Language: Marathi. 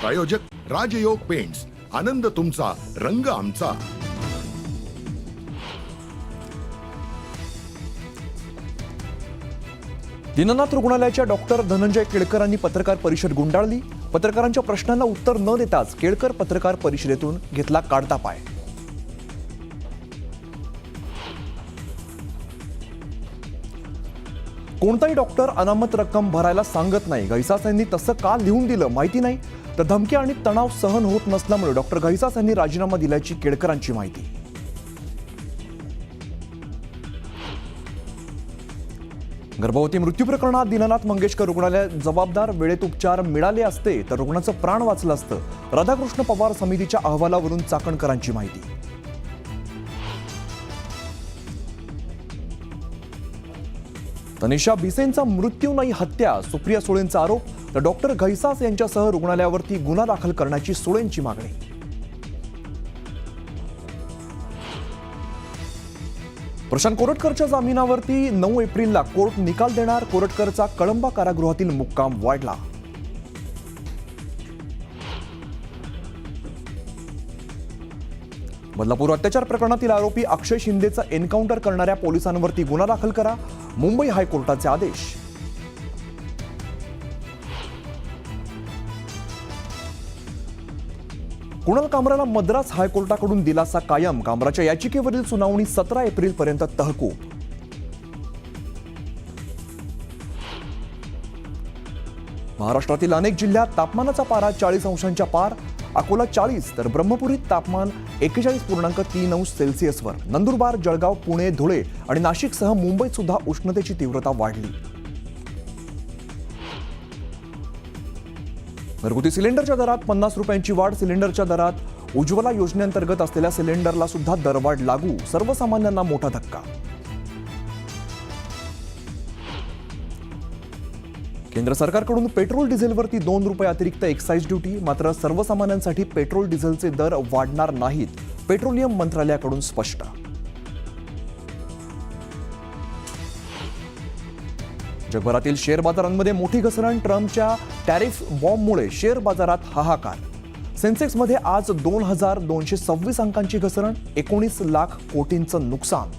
प्रायोजक राजयोग पेंट्स, आनंद तुमचा, रंग आमचा। दीनानाथ रुग्णालयाच्या डॉक्टर धनंजय केळकरांनी पत्रकार परिषद गुंडाळली। पत्रकारांच्या प्रश्नांना उत्तर न देताच केळकर पत्रकार परिषदेतून घेतला काढता पाय। कोणताही डॉक्टर अनामत रक्कम भरायला सांगत नाही। घैसास यांनी तसं का लिहून दिलं माहिती नाही, तर धमकी आणि तणाव सहन होत नसल्यामुळे डॉक्टर घैसास यांनी राजीनामा दिल्याची केळकरांची माहिती। गर्भवती मृत्यू प्रकरणात दीनानाथ मंगेशकर रुग्णालयात जबाबदार वेळेत उपचार मिळाले असते तर रुग्णाचं प्राण वाचलं असतं। राधाकृष्ण पवार समितीच्या अहवालावरून चाकणकरांची माहिती। तनिषा भिसेंचा मृत्यू नाही हत्या, सुप्रिया सुळेंचा आरोप, तर डॉक्टर घैसास यांच्यासह रुग्णालयावरती गुन्हा दाखल करण्याची सुळेंची मागणी। प्रशांत कोरटकरच्या जामिनावरती 9 एप्रिलला कोर्ट निकाल देणार। कोरटकरचा कळंबा कारागृहातील मुक्काम वाढला। बदलापूर अत्याचार प्रकरणातील आरोपी अक्षय शिंदेचा एन्काउंटर करणाऱ्या पोलिसांवरती गुन्हा दाखल करा, मुंबई हायकोर्टाचे आदेश। कुणाल कामराला मद्रास हायकोर्टाकडून दिलासा कायम। कामराच्या याचिकेवरील सुनावणी 17 एप्रिल पर्यंत तहकूब। महाराष्ट्रातील अनेक जिल्ह्यात तापमानाचा पारा 40 अंशांच्या पार। अकोला 40 तर ब्रह्मपुरीत तापमान 41.3 अंश सेल्सिअसवर। नंदुरबार, जळगाव, पुणे, धुळे आणि नाशिकसह मुंबईत सुद्धा उष्णतेची तीव्रता वाढली। घरगुती सिलेंडरच्या दरात 50 रुपयांची वाढ। सिलेंडरच्या दरात उज्ज्वला योजनेअंतर्गत असलेल्या सिलेंडरला सुद्धा दरवाढ लागू। सर्वसामान्यांना मोठा धक्का। केंद्र सरकारकडून पेट्रोल डिझेलवरती 2 रुपये अतिरिक्त एक्साईज ड्युटी। मात्र सर्वसामान्यांसाठी पेट्रोल डिझेलचे दर वाढणार नाहीत, पेट्रोलियम मंत्रालयाकडून स्पष्ट। जगभरातील शेअर बाजारांमध्ये मोठी घसरण। ट्रम्पच्या टॅरिफ बॉम्बमुळे शेअर बाजारात हाहाकार। सेन्सेक्समध्ये आज 2226 अंकांची घसरण, 19 लाख कोटींचं नुकसान।